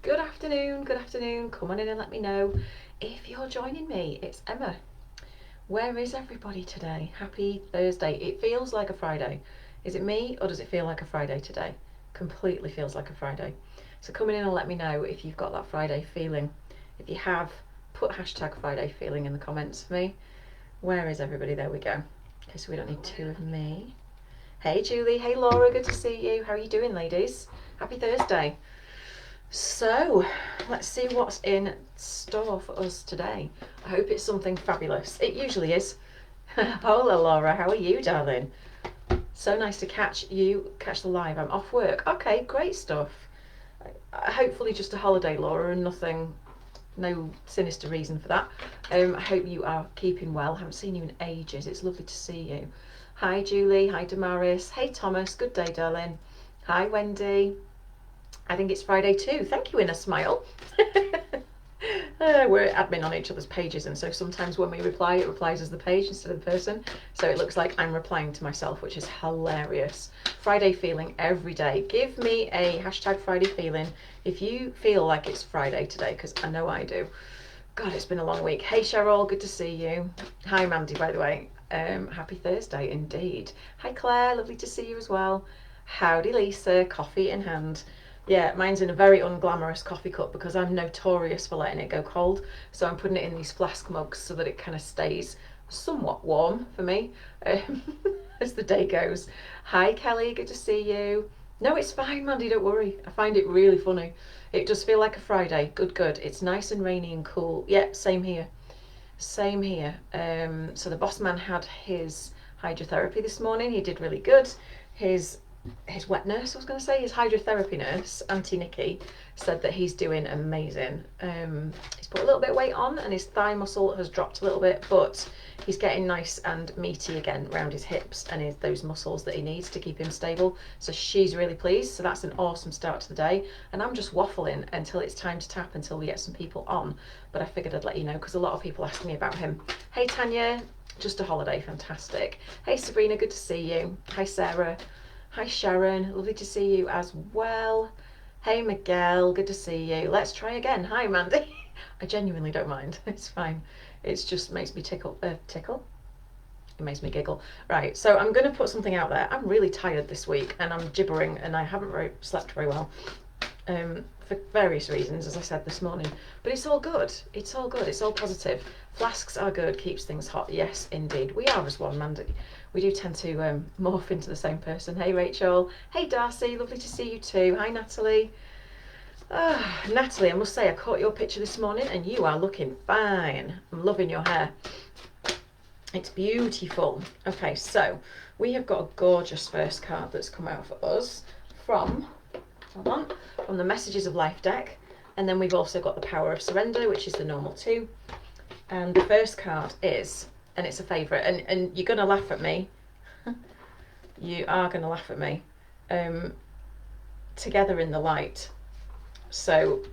Good afternoon, good afternoon. Come on in and let me know if you're joining me. It's Emma. Where is everybody today? Happy Thursday. It feels like a Friday. Is it me or does it feel like a Friday today? Completely feels like a Friday. So come in and let me know if you've got that Friday feeling. If you have, put hashtag Friday feeling in the comments for me. Where is everybody? There we go. Okay, so we don't need two of me. Hey Julie, hey Laura, good to see you. How are you doing, ladies? Happy Thursday. So, let's see what's in store for us today. I hope it's something fabulous. It usually is. Hola Laura, how are you, darling? So nice to catch the live. I'm off work. Okay, great stuff. Hopefully just a holiday, Laura, and no sinister reason for that. I hope you are keeping well. Haven't seen you in ages. It's lovely to see you. Hi Julie, hi Damaris, hey Thomas, good day darling. Hi Wendy. I think it's Friday too. Thank you, Inner Smile. We're admin on each other's pages, and so sometimes when we reply, it replies as the page instead of the person. So it looks like I'm replying to myself, which is hilarious. Friday feeling every day. Give me a hashtag Friday feeling if you feel like it's Friday today, because I know I do. God, it's been a long week. Hey Cheryl, good to see you. Hi Mandy, by the way. Happy Thursday indeed. Hi Claire, lovely to see you as well. Howdy Lisa, coffee in hand. Yeah, mine's in a very unglamorous coffee cup because I'm notorious for letting it go cold. So I'm putting it in these flask mugs so that it kind of stays somewhat warm for me as the day goes. Hi Kelly, good to see you. No, it's fine, Mandy, don't worry. I find it really funny. It does feel like a Friday. Good, good. It's nice and rainy and cool. Yeah, same here. Same here. So the boss man had his hydrotherapy this morning. He did really good. His wet nurse, I was going to say, his hydrotherapy nurse, Auntie Nikki, said that he's doing amazing. He's put a little bit of weight on and his thigh muscle has dropped a little bit, but he's getting nice and meaty again around his hips and those muscles that he needs to keep him stable. So she's really pleased. So that's an awesome start to the day. And I'm just waffling until it's time to tap until we get some people on. But I figured I'd let you know because a lot of people ask me about him. Hey Tanya, just a holiday, fantastic. Hey Sabrina, good to see you. Hi Sarah. Hi Sharon, lovely to see you as well. Hey Miguel, good to see you. Let's try again. Hi Mandy. I genuinely don't mind. It's fine. It just makes me tickle. It makes me giggle. Right, so I'm going to put something out there. I'm really tired this week and I'm gibbering and I haven't slept very well. For various reasons, as I said this morning. But it's all good. It's all good. It's all positive. Flasks are good, keeps things hot. Yes, indeed. We are as one, Mandy. We do tend to morph into the same person. Hey, Rachel. Hey, Darcy. Lovely to see you too. Hi, Natalie. Natalie, I must say, I caught your picture this morning and you are looking fine. I'm loving your hair. It's beautiful. Okay, so we have got a gorgeous first card that's come out for us from the Messages of Life deck, and then we've also got the Power of Surrender, which is the normal 2. And the first card is, and it's a favourite, and you're gonna laugh at me. You are gonna laugh at me. Together in the Light. So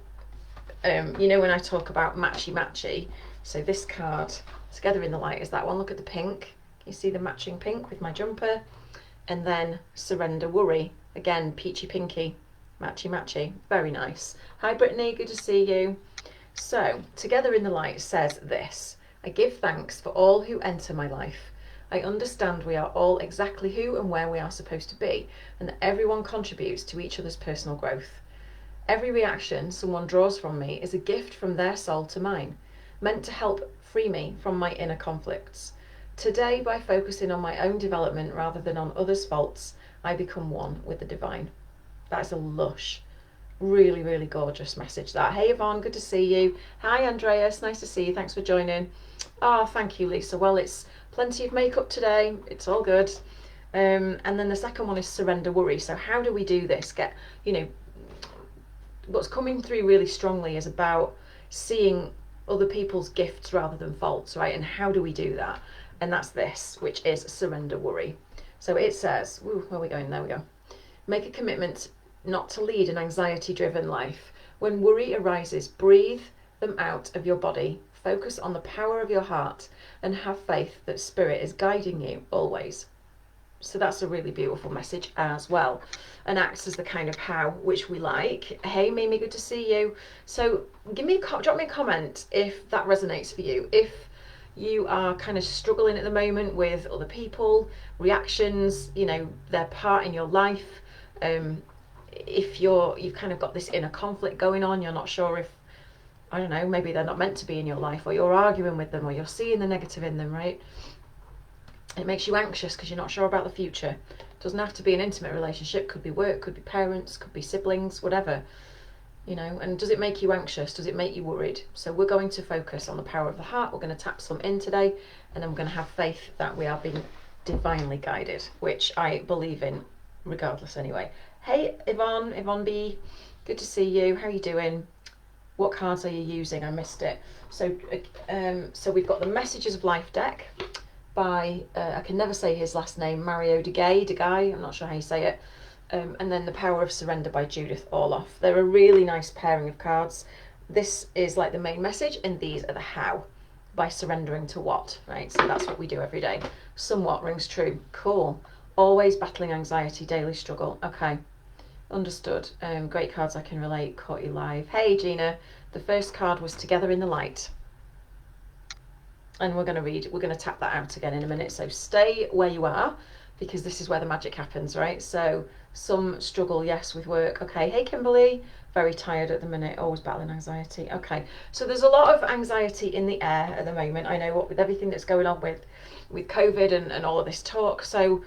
you know when I talk about matchy, so this card, Together in the Light, is that one. Look at the pink. You see the matching pink with my jumper, and then Surrender Worry, again peachy pinky. Matchy, very nice. Hi Brittany, good to see you. So, Together in the Light says this: I give thanks for all who enter my life. I understand we are all exactly who and where we are supposed to be, and that everyone contributes to each other's personal growth. Every reaction someone draws from me is a gift from their soul to mine, meant to help free me from my inner conflicts. Today, by focusing on my own development rather than on others' faults, I become one with the divine. That's a lush, really, really gorgeous message that. Hey Yvonne, good to see you. Hi Andreas, nice to see you. Thanks for joining. Oh, thank you, Lisa. Well, it's plenty of makeup today. It's all good. And then the second one is Surrender Worry. So how do we do this? What's coming through really strongly is about seeing other people's gifts rather than faults, right? And how do we do that? And that's this, which is Surrender Worry. So it says, where are we going? There we go. Make a commitment not to lead an anxiety-driven life. When worry arises, breathe them out of your body, focus on the power of your heart, and have faith that Spirit is guiding you always. So that's a really beautiful message as well, and acts as the kind of how, which we like. Hey Mimi, good to see you. So drop me a comment if that resonates for you. If you are kind of struggling at the moment with other people, reactions, you know, their part in your life, if you've kind of got this inner conflict going on, you're not sure if, I don't know, maybe they're not meant to be in your life, or you're arguing with them, or you're seeing the negative in them, right? It makes you anxious because you're not sure about the future. It doesn't have to be an intimate relationship, could be work, could be parents, could be siblings, whatever, you know. And does it make you anxious? Does it make you worried? So we're going to focus on the power of the heart. We're going to tap some in today, and then we're going to have faith that we are being divinely guided, which I believe in regardless anyway. Hey Yvonne B, good to see you. How are you doing? What cards are you using? I missed it. So we've got the Messages of Life deck by, I can never say his last name, Mario de Guy, I'm not sure how you say it. And then The Power of Surrender by Judith Orloff. They're a really nice pairing of cards. This is like the main message, and these are the how, by surrendering to what, right? So that's what we do every day. Somewhat rings true. Cool. Always battling anxiety, daily struggle. Okay. Understood. Great cards, I can relate. Caught you live. Hey Gina, the first card was Together in the Light. And we're going to tap that out again in a minute. So stay where you are, because this is where the magic happens, right? So some struggle, yes, with work. Okay, hey Kimberly, very tired at the minute, always battling anxiety. Okay, so there's a lot of anxiety in the air at the moment. I know, what with everything that's going on with COVID and all of this talk. So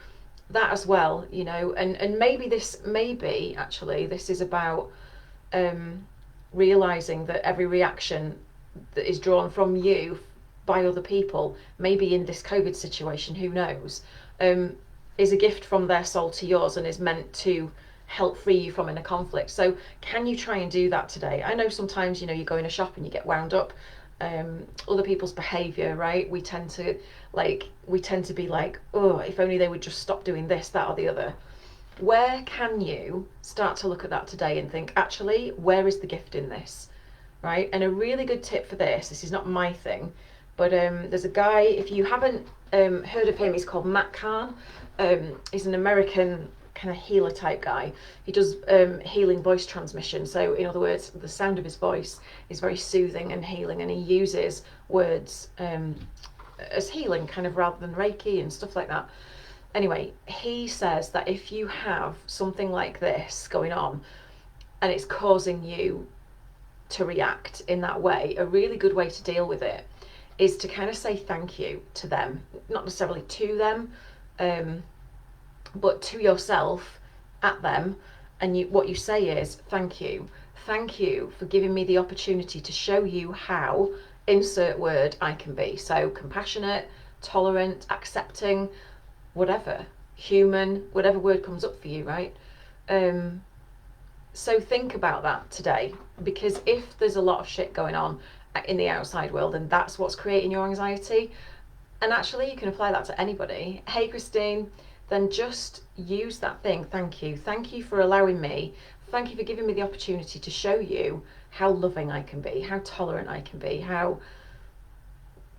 that as well, you know, and maybe actually this is about realizing that every reaction that is drawn from you by other people, maybe in this COVID situation, who knows, is a gift from their soul to yours, and is meant to help free you from inner conflict. So can you try and do that today? I know sometimes, you know, you go in a shop and you get wound up, other people's behavior, right? We tend to be like, oh, if only they would just stop doing this, that, or the other. Where can you start to look at that today and think, actually, where is the gift in this, right? And a really good tip for this is not my thing, but there's a guy, if you haven't heard of him, he's called Matt Kahn. He's an American kind of healer type guy. He does healing voice transmission. So in other words, the sound of his voice is very soothing and healing, and he uses words as healing, kind of, rather than Reiki and stuff like that. Anyway, he says that if you have something like this going on and it's causing you to react in that way, a really good way to deal with it is to kind of say thank you to them, not necessarily to them, but to yourself, at them. And what you say is, thank you for giving me the opportunity to show you how, insert word, I can be. So compassionate, tolerant, accepting, whatever, human, whatever word comes up for you, right? So think about that today, because if there's a lot of shit going on in the outside world, and that's what's creating your anxiety, and actually you can apply that to anybody. Hey Christine, then just use that thing. Thank you for allowing me, thank you for giving me the opportunity to show you how loving I can be, how tolerant I can be, how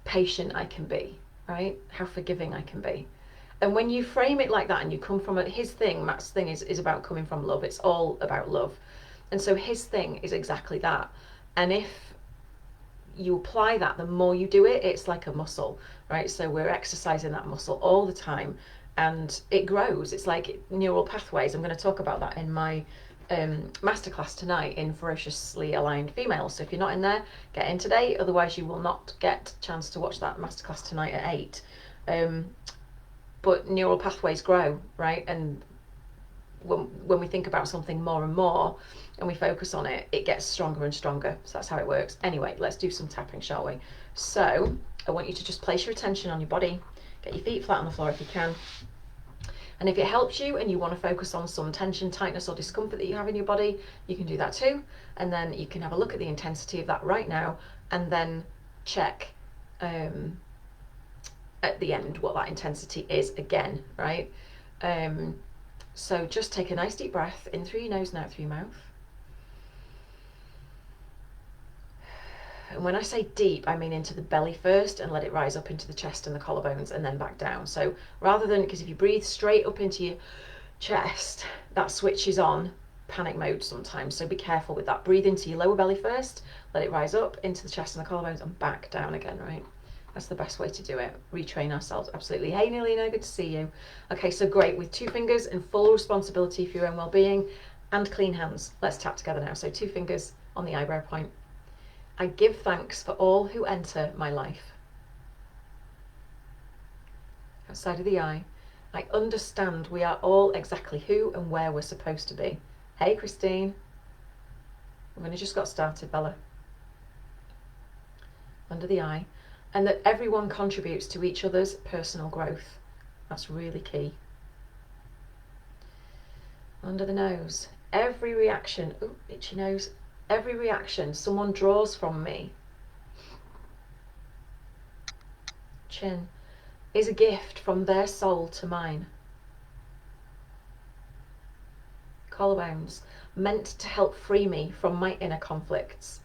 patient I can be, right? How forgiving I can be. And when you frame it like that, and you come from it, Matt's thing is about coming from love. It's all about love. And so his thing is exactly that. And if you apply that, the more you do it, it's like a muscle, right? So we're exercising that muscle all the time, and it grows. It's like neural pathways. I'm going to talk about that in my masterclass tonight in Ferociously Aligned Females. So if you're not in there, get in today. Otherwise, you will not get a chance to watch that masterclass tonight at 8. But neural pathways grow, right? And when we think about something more and more, and we focus on it, it gets stronger and stronger. So that's how it works. Anyway, let's do some tapping, shall we? So I want you to just place your attention on your body. Get your feet flat on the floor if you can. And if it helps you and you want to focus on some tension, tightness, or discomfort that you have in your body, you can do that too. And then you can have a look at the intensity of that right now, and then check at the end what that intensity is again, right? So just take a nice deep breath in through your nose and out through your mouth. And And when I say deep, I mean into the belly first and let it rise up into the chest and the collarbones and then back down. So rather than, because if you breathe straight up into your chest, that switches on panic mode sometimes. So be careful with that. Breathe into your lower belly first, let it rise up into the chest and the collarbones and back down again, right? That's the best way to do it. Retrain ourselves, absolutely. Hey, Nilina, good to see you. Okay, so great. With 2 fingers and full responsibility for your own well-being and clean hands. Let's tap together now. So 2 fingers on the eyebrow point. I give thanks for all who enter my life. Outside of the eye, I understand we are all exactly who and where we're supposed to be. Hey, Christine. We've only just got started, Bella. Under the eye. And that everyone contributes to each other's personal growth. That's really key. Under the nose. Every reaction, ooh, itchy nose. Every reaction someone draws from me, chin, is a gift from their soul to mine. Collarbones, meant to help free me from my inner conflicts.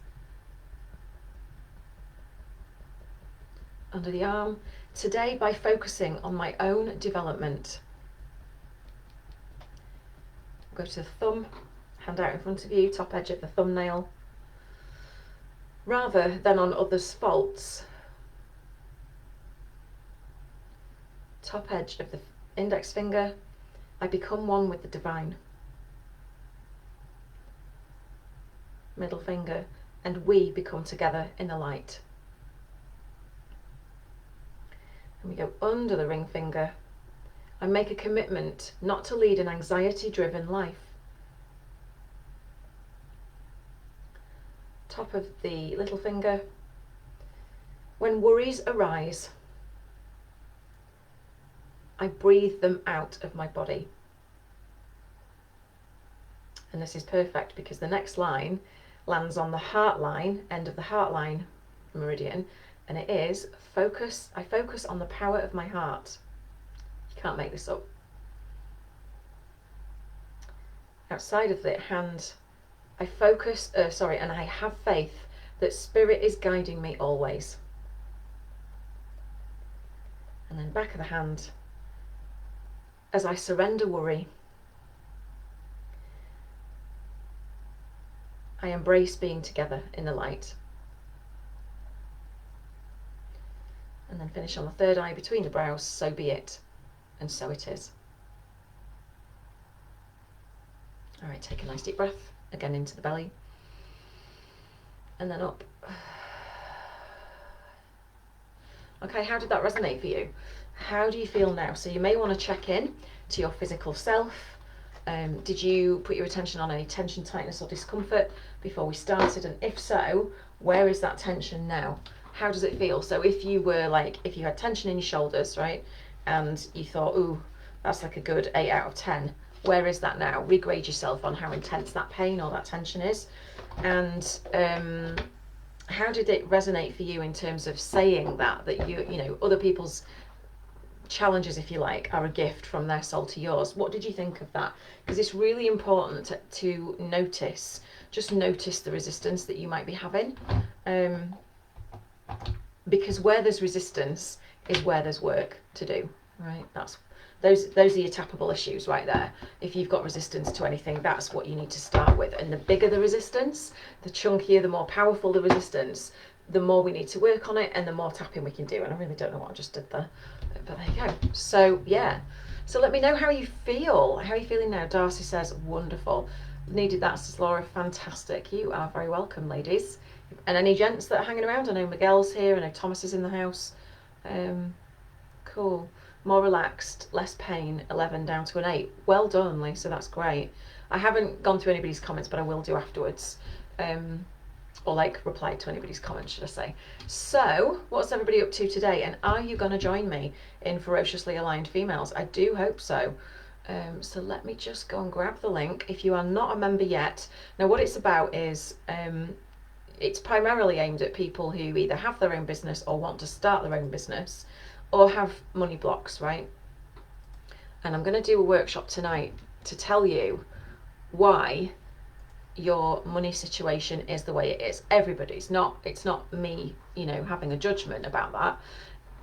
Under the arm, today by focusing on my own development. Go to the thumb, hand out in front of you, top edge of the thumbnail. Rather than on others' faults. Top edge of the index finger, I become one with the divine. Middle finger, and we become together in the light. And we go under the ring finger. I make a commitment not to lead an anxiety-driven life. Top of the little finger. When worries arise, I breathe them out of my body. And this is perfect because the next line lands on the heart line, end of the heart line meridian, and it is focus. I focus on the power of my heart. You can't make this up. Outside of the hand, I focus, and I have faith that Spirit is guiding me always. And then back of the hand, as I surrender worry, I embrace being together in the light. And then finish on the third eye between the brows, so be it, and so it is. All right, take a nice deep breath, again into the belly, and then up. Okay, how did that resonate for you? How do you feel now? So you may want to check in to your physical self. Did you put your attention on any tension, tightness or discomfort before we started? And if so, where is that tension now? How does it feel? So if you were like, if you had tension in your shoulders, right, and you thought, ooh, that's like a good 8 out of 10, where is that now? Regrade yourself on how intense that pain or that tension is. And how did it resonate for you in terms of saying that you know, other people's challenges, if you like, are a gift from their soul to yours? What did you think of that? Because it's really important to notice, just notice the resistance that you might be having. Because where there's resistance is where there's work to do, right? Those are your tappable issues right there. If you've got resistance to anything, that's what you need to start with. And the bigger the resistance, the chunkier, the more powerful the resistance, the more we need to work on it and the more tapping we can do. And I really don't know what I just did there, but there you go. So yeah, so let me know how you feel. How are you feeling now? Darcy says, wonderful. Needed that, says Laura. Fantastic. You are very welcome, ladies. And any gents that are hanging around, I know Miguel's here, I know Thomas is in the house. Cool. More relaxed, less pain, 11 down to an 8. Well done, Lisa, that's great. I haven't gone through anybody's comments, but I will do afterwards. Or like replied to anybody's comments, should I say. So, what's everybody up to today? And are you going to join me in Ferociously Aligned Females? I do hope so. So let me just go and grab the link. If you are not a member yet, now what it's about is, it's primarily aimed at people who either have their own business or want to start their own business or have money blocks, right? And I'm going to do a workshop tonight to tell you why your money situation is the way it is. Everybody's not, it's not me, you know, having a judgment about that.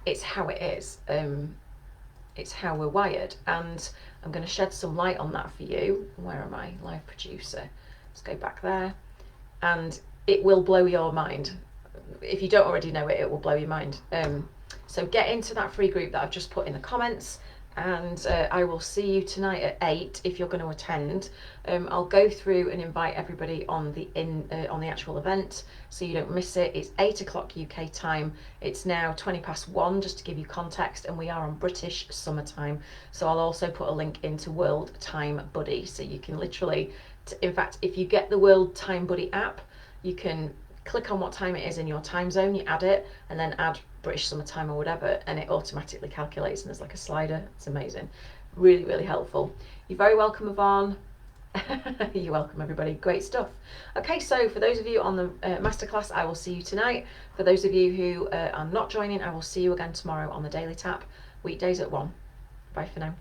It's how it is. It's how we're wired, and I'm going to shed some light on that for you. Where am I? Live producer. Let's go back there, and it will blow your mind. If you don't already know it, it will blow your mind. So get into that free group that I've just put in the comments, and I will see you tonight at 8 if you're going to attend. I'll go through and invite everybody on the actual event so you don't miss it. It's 8 o'clock UK time. It's now 1:20 just to give you context, and we are on British summertime. So I'll also put a link into World Time Buddy, so you can literally, in fact, if you get the World Time Buddy app, you can click on what time it is in your time zone, you add it, and then add British summertime or whatever, and it automatically calculates, and there's like a slider. It's amazing. Really, really helpful. You're very welcome, Yvonne. You're welcome, everybody. Great stuff. Okay, so for those of you on the masterclass, I will see you tonight. For those of you who are not joining, I will see you again tomorrow on the Daily Tap, weekdays at 1. Bye for now.